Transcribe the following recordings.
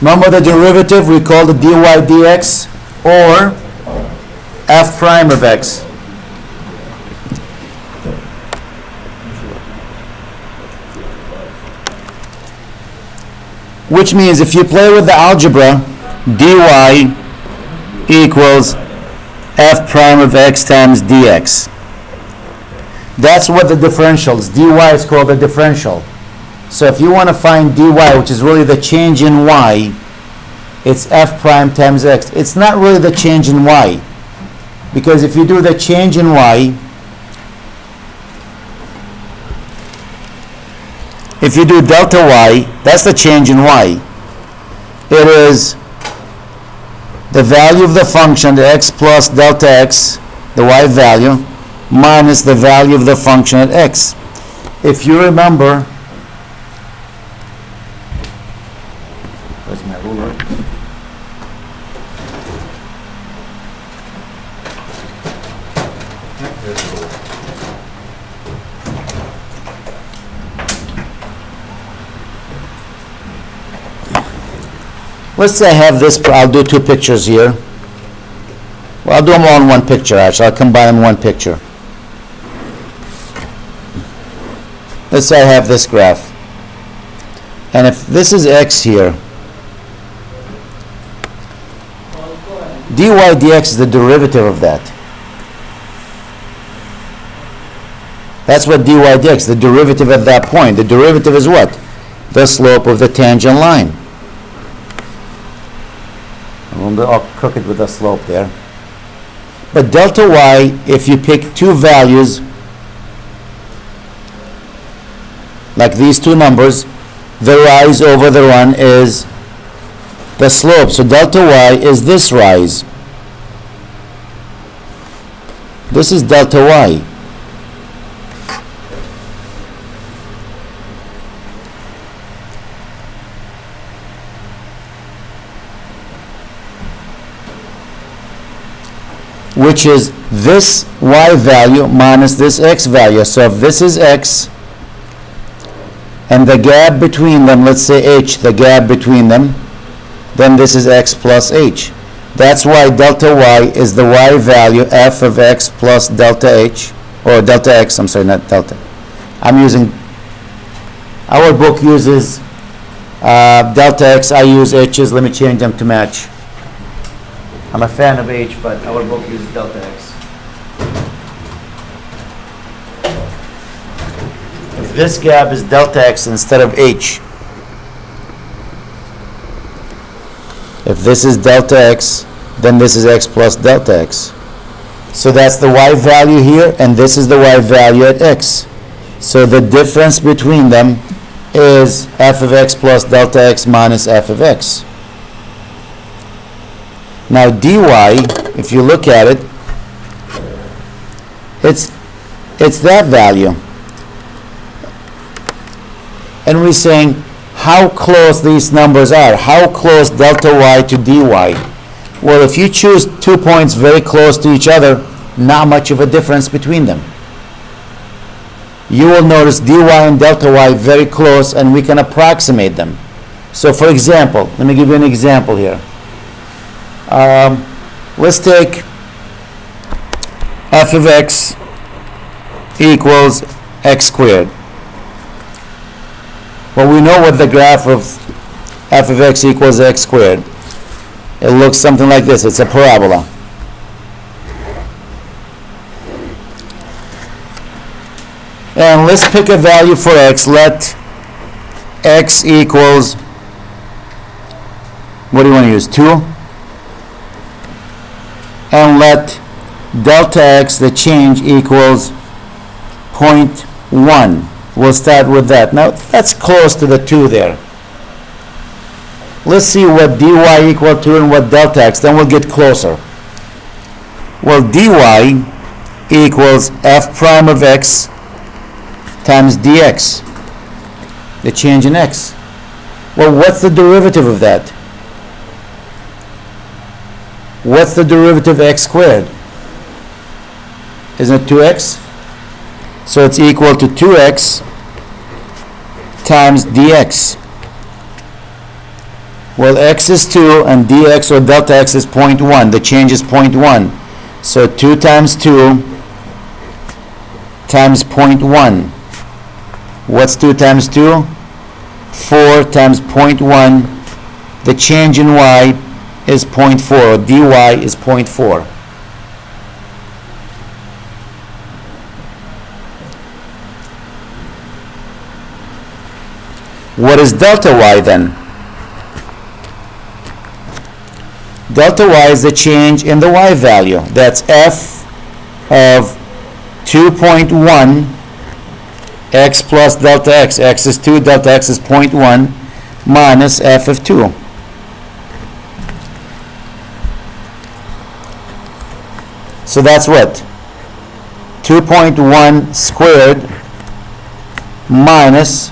Remember the derivative, we call it dy dx, or f prime of x. Which means if you play with the algebra, dy equals f prime of x times dx. That's what the differential is. Dy is called the differential. So if you want to find dy, which is really the change in y, it's f prime times x. It's not really the change in y, because if you do the change in y, if you do delta y, that's the change in y. It is the value of the function, the x plus delta x, the y value, minus the value of the function at x. If you remember, where's my ruler? Let's say I have this, I'll do two pictures here. Well, I'll do them all in one picture, actually. I'll combine them in one picture. Let's say I have this graph. And if this is x here, dy dx is the derivative of that. That's what dy dx, the derivative at that point. The derivative is what? The slope of the tangent line. I'll cook it with the slope there. But delta y, if you pick two values, like these two numbers, the rise over the run is the slope. So delta y is this rise. This is delta y. Which is this y value minus this x value. So if this is x, and the gap between them, let's say h, the gap between them, then this is x plus h. That's why delta y is the y value f of x plus delta h, or delta x, I'm sorry, not delta. I'm using, our book uses delta x, I use h's, let me change them to match. I'm a fan of h, but our book uses delta x. If this gap is delta x instead of h, if this is delta x, then this is x plus delta x. So that's the y value here, and this is the y value at x. So the difference between them is f of x plus delta x minus f of x. Now dy, if you look at it, it's that value. And we're saying how close these numbers are. How close delta y to dy? Well, if you choose 2 points very close to each other, not much of a difference between them. You will notice dy and delta y very close, and we can approximate them. So for example, let me give you an example here. Let's take f of x equals x squared. Well, we know what the graph of f of x equals x squared. It looks something like this. It's a parabola. And let's pick a value for x. Let x equals, what do you want to use, 2? And let delta x, the change, equals 0.1. We'll start with that. Now, that's close to the 2 there. Let's see what dy equal to and what delta x, then we'll get closer. Well, dy equals f prime of x times dx, the change in x. Well, what's the derivative of that? What's the derivative of x squared? Isn't it 2x? So it's equal to 2x times dx. Well, x is 2 and dx or delta x is 0.1. The change is 0.1. So 2 times 2 times 0.1. What's 2 times 2? 4 times 0.1. The change in y is 0.4, or dy is 0.4. What is delta y then? Delta y is the change in the y value. That's f of 2.1 x plus delta x. X is 2, delta x is 0.1 minus f of 2. So that's what? 2.1 squared minus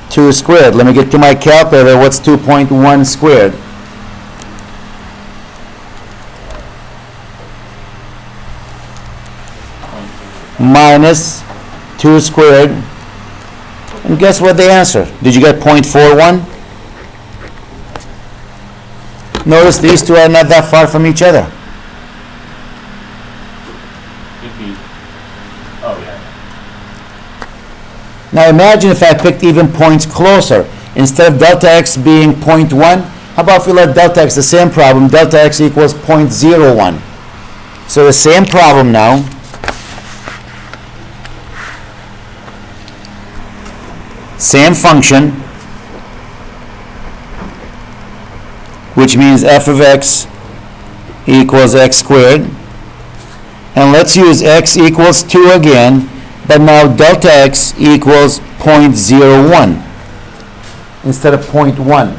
2 squared. Let me get to my calculator. What's 2.1 squared? Minus 2 squared. And guess what the answer? Did you get 0.41? Notice these two are not that far from each other. Now imagine if I picked even points closer. Instead of delta x being 0.1, how about if we let delta x, the same problem, delta x equals 0.01. So the same problem now. Same function, which means f of x equals x squared. And let's use x equals 2 again. But now delta x equals 0.01 instead of 0.1.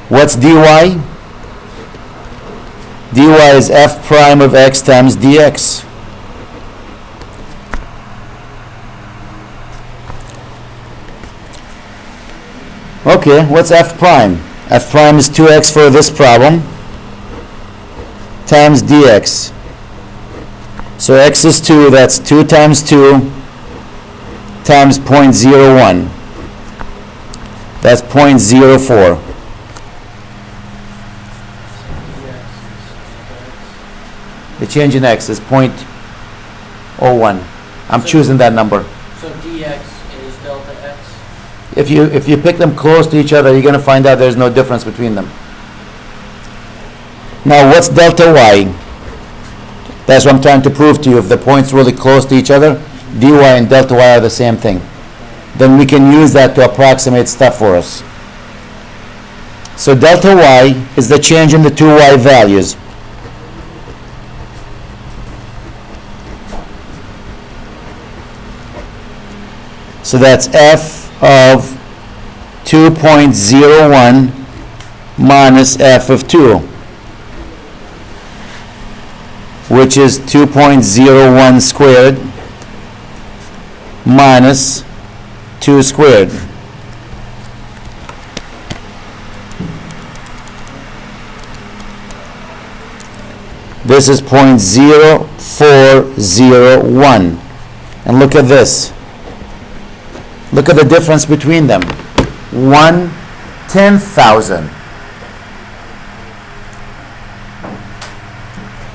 What's dy? dy is f prime of x times dx. Okay, what's f prime? F prime is 2x for this problem times dx. So x is 2, that's 2 times 2 times 0.01. That's 0.04. The change in x is 0.01. I'm choosing that number. So dx is delta x? If you pick them close to each other, you're going to find out there's no difference between them. Now what's delta y? That's what I'm trying to prove to you. If the points really close to each other, dy and delta y are the same thing. Then we can use that to approximate stuff for us. So delta y is the change in the two y values. So that's f of 2.01 minus f of 2. Which is 2.01 squared minus 2 squared. This is 0.0401. And look at this. Look at the difference between them. 1/10,000.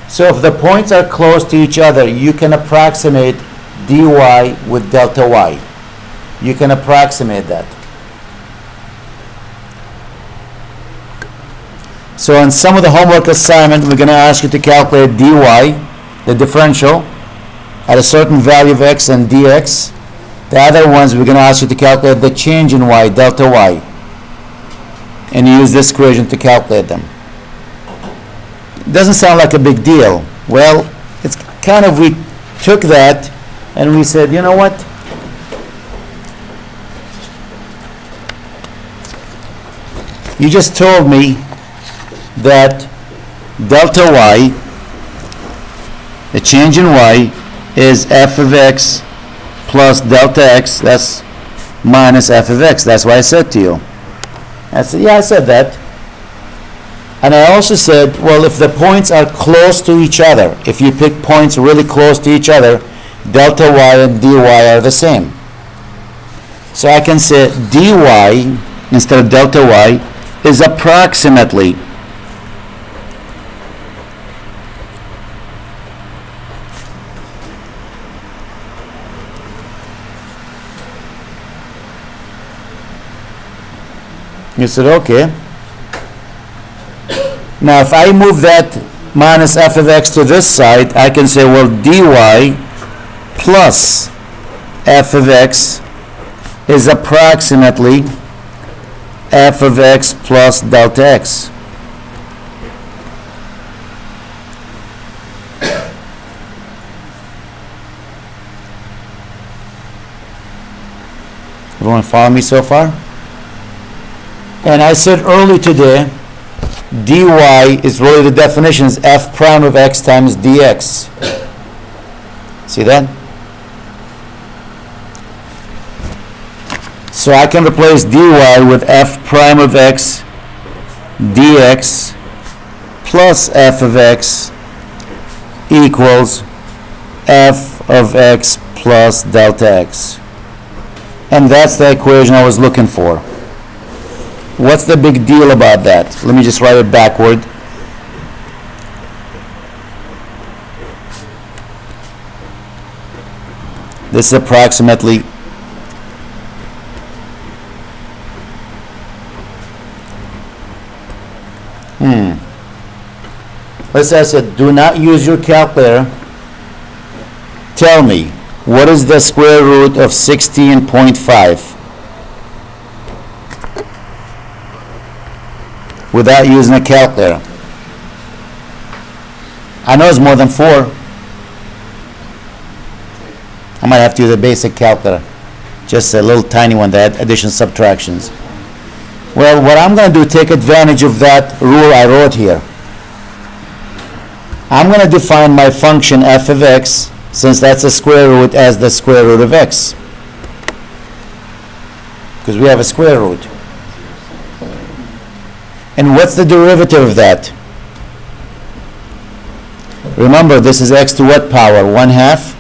So if the points are close to each other, you can approximate dy with delta y. You can approximate that. So on some of the homework assignment, we're going to ask you to calculate dy, the differential, at a certain value of x and dx. The other ones, we're going to ask you to calculate the change in y, delta y. And use this equation to calculate them. Doesn't sound like a big deal. Well, it's kind of, we took that and we said, you know what? You just told me that delta y, the change in y, is f of x plus delta x, that's minus f of x. That's what I said to you. I said, yeah, I said that. And I also said, well, if the points are close to each other, if you pick points really close to each other, delta y and dy are the same. So I can say dy instead of delta y is approximately. You said, okay. Now, if I move that minus f of x to this side, I can say, well, dy plus f of x is approximately f of x plus delta x. Everyone follow me so far? And I said early today, dy is really the definition is f prime of x times dx. See that? So I can replace dy with f prime of x dx plus f of x equals f of x plus delta x. And that's the equation I was looking for. What's the big deal about that? Let me just write it backward. This is approximately let's say I said, do not use your calculator. Tell me, what is the square root of 16.5? Without using a calculator. I know it's more than 4. I might have to use a basic calculator. Just a little tiny one that addition subtractions. Well, what I'm going to do, take advantage of that rule I wrote here. I'm going to define my function f of x, since that's a square root, as the square root of x. Because we have a square root. And what's the derivative of that? Remember, this is x to what power? 1/2.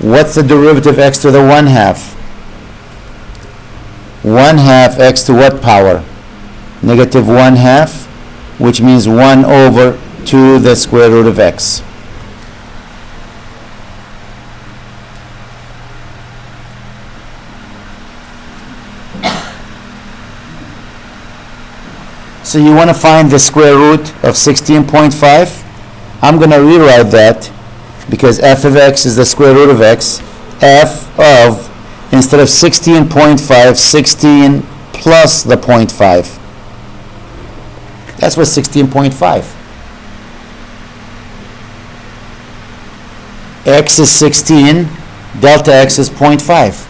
What's the derivative of x to the 1/2? 1/2 x to what power? Negative 1/2, which means 1 over 2 the square root of x. So you want to find the square root of 16.5? I'm going to rewrite that because f of x is the square root of x. F of, instead of 16.5, 16 plus the 0.5. That's what 16.5. X is 16, delta x is 0.5.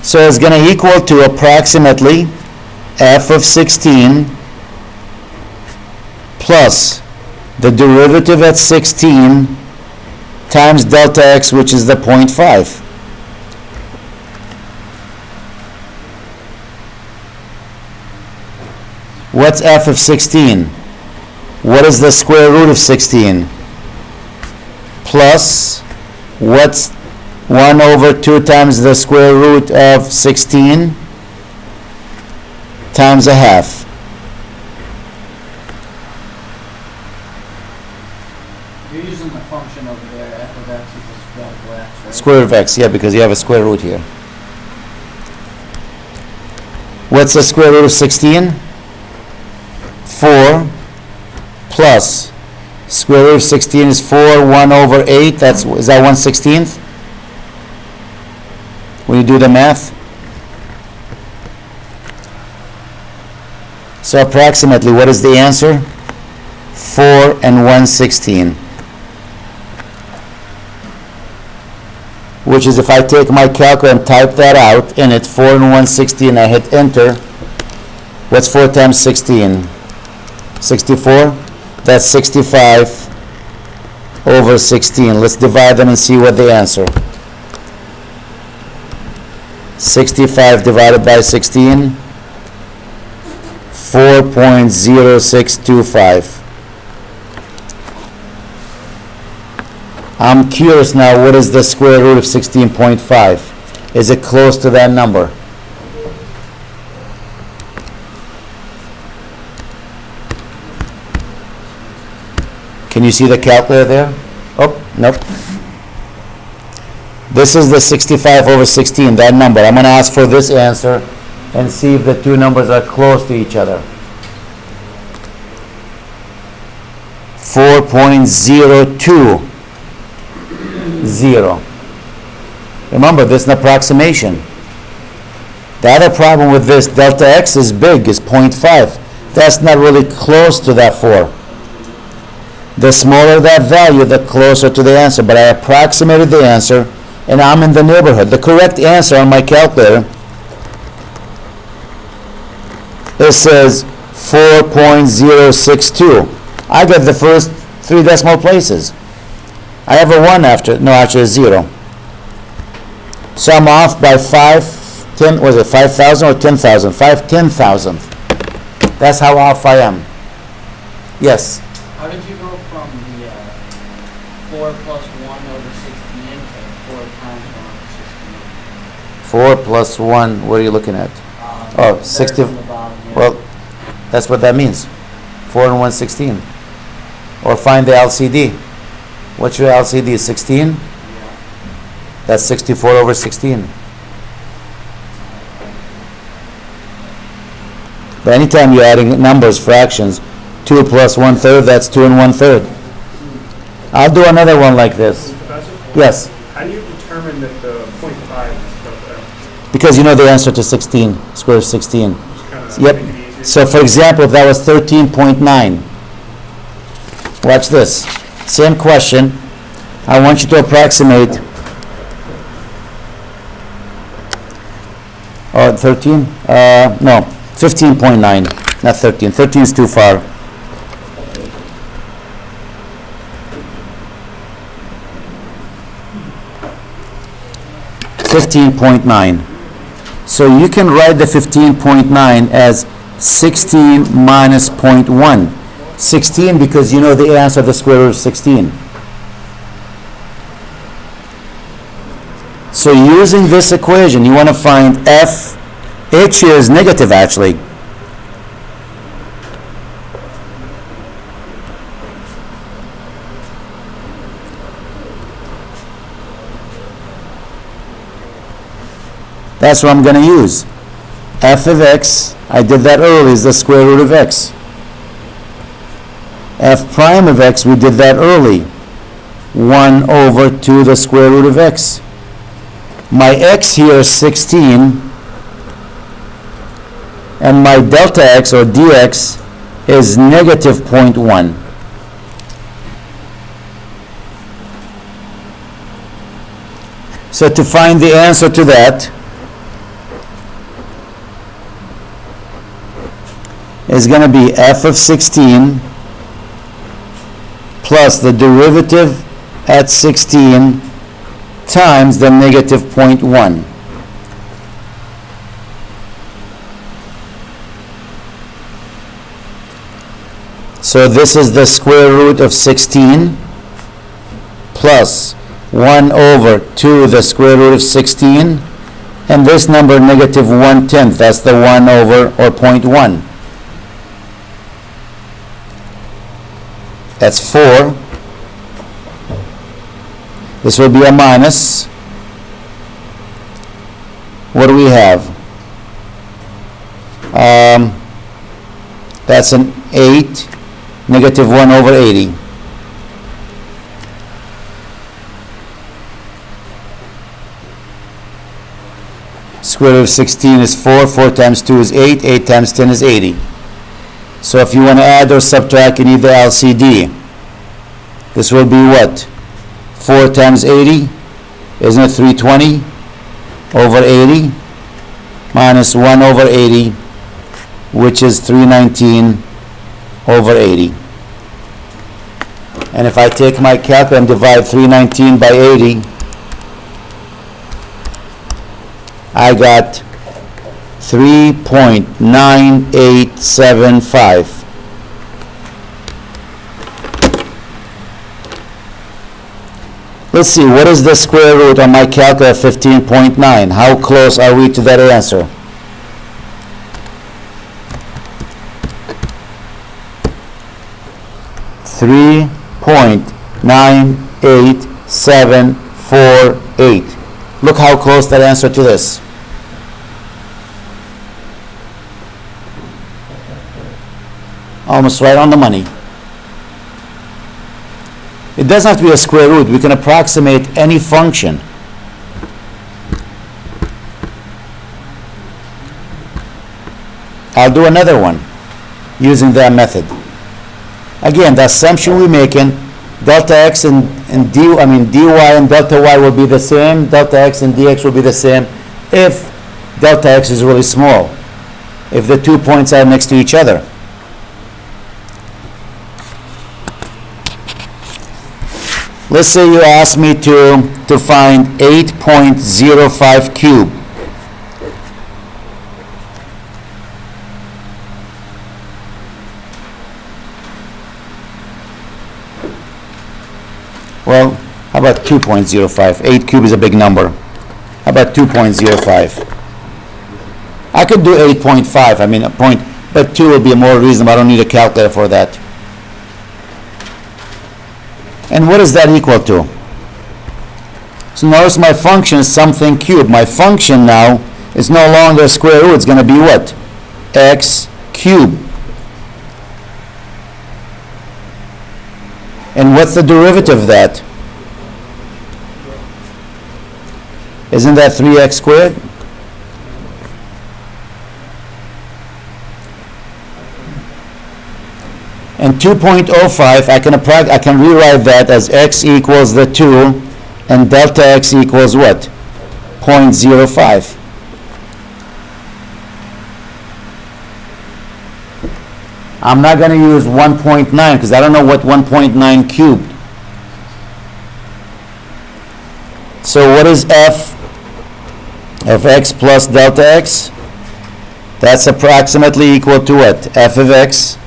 So it's going to equal to approximately f of 16 plus the derivative at 16 times delta x, which is the 0.5. What's f of 16? What is the square root of 16? Plus, what's 1 over 2 times the square root of 16 times 1/2. You're using the function over there, f of x equals square root of x, right? Square root of x, yeah, because you have a square root here. What's the square root of 16? 4 plus square root of 16 is 4, 1 over 8, is that 1/16? When you do the math? So approximately, what is the answer? 4 and 1/16. Which is, if I take my calculator and type that out in it, 4 and 1/16, I hit enter. What's 4 times 16? 64? That's 65 over 16. Let's divide them and see what they answer. 65 divided by 16, 4.0625. I'm curious now, what is the square root of 16.5? Is it close to that number? Can you see the calculator there? Oh, nope. This is the 65 over 16, that number. I'm going to ask for this answer and see if the two numbers are close to each other. 4.020. Remember, this is an approximation. The other problem with this, delta x is big, is 0.5. That's not really close to that 4. The smaller that value, the closer to the answer. But I approximated the answer, and I'm in the neighborhood. The correct answer on my calculator, it says 4.062. I got the first 3 decimal places. I have a 1 after, no, actually a 0. So I'm off by 10,000 or 10,000? 10,000. That's how off I am. Yes? How did you go from the 4 plus 1 over 16 to 4 times 1 over 16? 4 plus 1, what are you looking at? Oh, 60. From the bottom, yeah. Well, that's what that means. 4 and 1, 16. Or find the LCD. What's your LCD? 16? Yeah. That's 64 over 16. But anytime you're adding numbers, fractions, 2 plus 1/3, that's 2 and 1/3. I'll do another one like this. Professor, Yes, how do you determine that the 0.5 is delta x? because you know the answer to 16, square root of 16. Just kind of Yep. make it easier. So for example, if that was 13.9, watch this. Same question. I want you to approximate. Oh, 13? No, 15.9, not 13. 13 is too far. 15.9. So you can write the 15.9 as 16 minus 0.1. 16 because you know the answer, the square root of 16. So using this equation, you want to find f. H here is negative actually. That's what I'm going to use. F of x, I did that early, is the square root of x. F prime of x, we did that early. 1 over 2 the square root of x. My x here is 16, and my delta x, or dx, is negative 0.1. So to find the answer to that, is going to be f of 16 plus the derivative at 16 times the negative 0.1. So this is the square root of 16 plus 1 over 2 the square root of 16, and this number negative 1/10, that's the 1 over or 0.1. That's 4. This will be a minus. What do we have? That's an 8, negative 1 over 80. Square root of 16 is 4, 4 times 2 is 8, 8 times 10 is 80. So if you want to add or subtract, you need the LCD. This will be what? 4 times 80, isn't it 320 over 80? Minus 1 over 80, which is 319 over 80. And if I take my calculator and divide 319 by 80, I got 3.9875. Let's see, what is the square root on my calculator of 15.9? How close are we to that answer? $3.98748. Look how close that answer to this. Almost right on the money. It doesn't have to be a square root. We can approximate any function. I'll do another one using that method. Again, the assumption we're making, delta x and dy and delta y will be the same, delta x and dx will be the same if delta x is really small, if the 2 points are next to each other. Let's say you ask me to find 8.05 cubed. Well, how about 2.05? 8 cubed is a big number. How about 2.05? I could do 8.5. I mean, a point, but 2 will be more reasonable. I don't need a calculator for that. And what is that equal to? So notice my function is something cubed. My function now is no longer a square root. It's going to be what? X cubed. And what's the derivative of that? Isn't that 3x squared? And 2.05, I can rewrite that as x equals the 2 and delta x equals what? 0.05. I'm not going to use 1.9 because I don't know what 1.9 cubed. So what is f of x plus delta x? That's approximately equal to what? F of x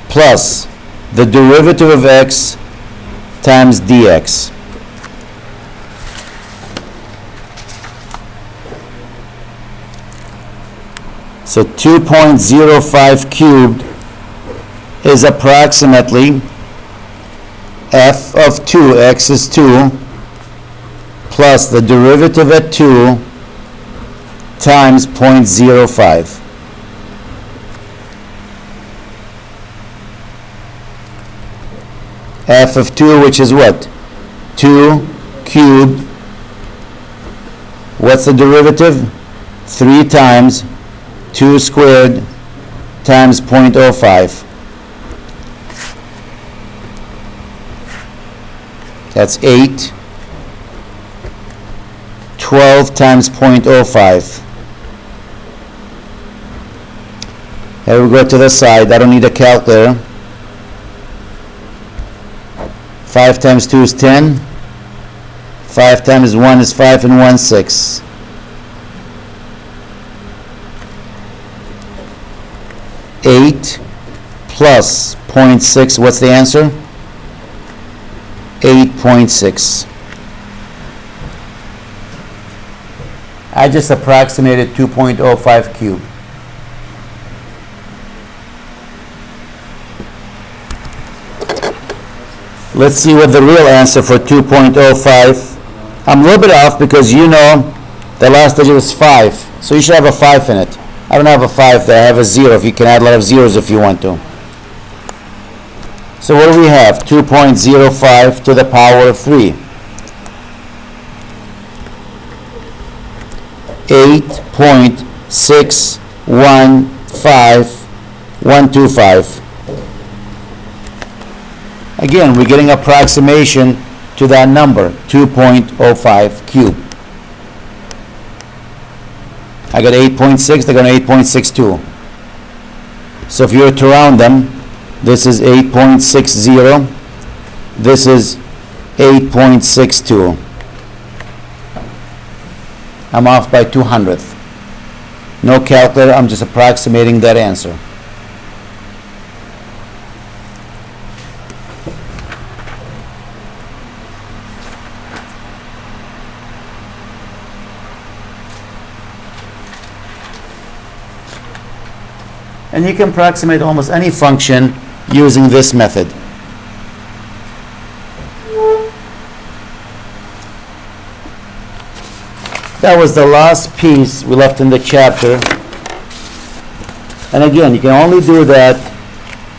plus the derivative of x times dx. So 2.05 cubed is approximately f of 2, x is 2, plus the derivative at 2 times 0.05. F of 2, which is what? 2 cubed. What's the derivative? 3 times 2 squared times 0.05. That's 8. 12 times 0.05. Here we go to the side. I don't need a calculator. 5 times 2 is 10. 5 times 1 is 5 and 1, 6. 8 plus 0.6, what's the answer? 8.6. I just approximated 2.05 cubed. Let's see what the real answer for 2.05. I'm a little bit off because you know the last digit is 5. So you should have a 5 in it. I don't have a 5 there. I have a 0. If you can add a lot of zeros if you want to. So what do we have? 2.05 to the power of 3. 8.615125. Again, we're getting approximation to that number, 2.05 cubed. I got 8.6, I got 8.62. So if you were to round them, this is 8.60, this is 8.62. I'm off by 200th. No calculator, I'm just approximating that answer. And you can approximate almost any function using this method. That was the last piece we left in the chapter. And again, you can only do that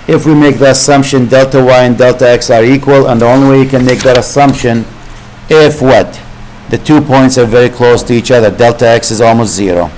if we make the assumption delta y and delta x are equal, and the only way you can make that assumption if what? The 2 points are very close to each other. Delta x is almost 0.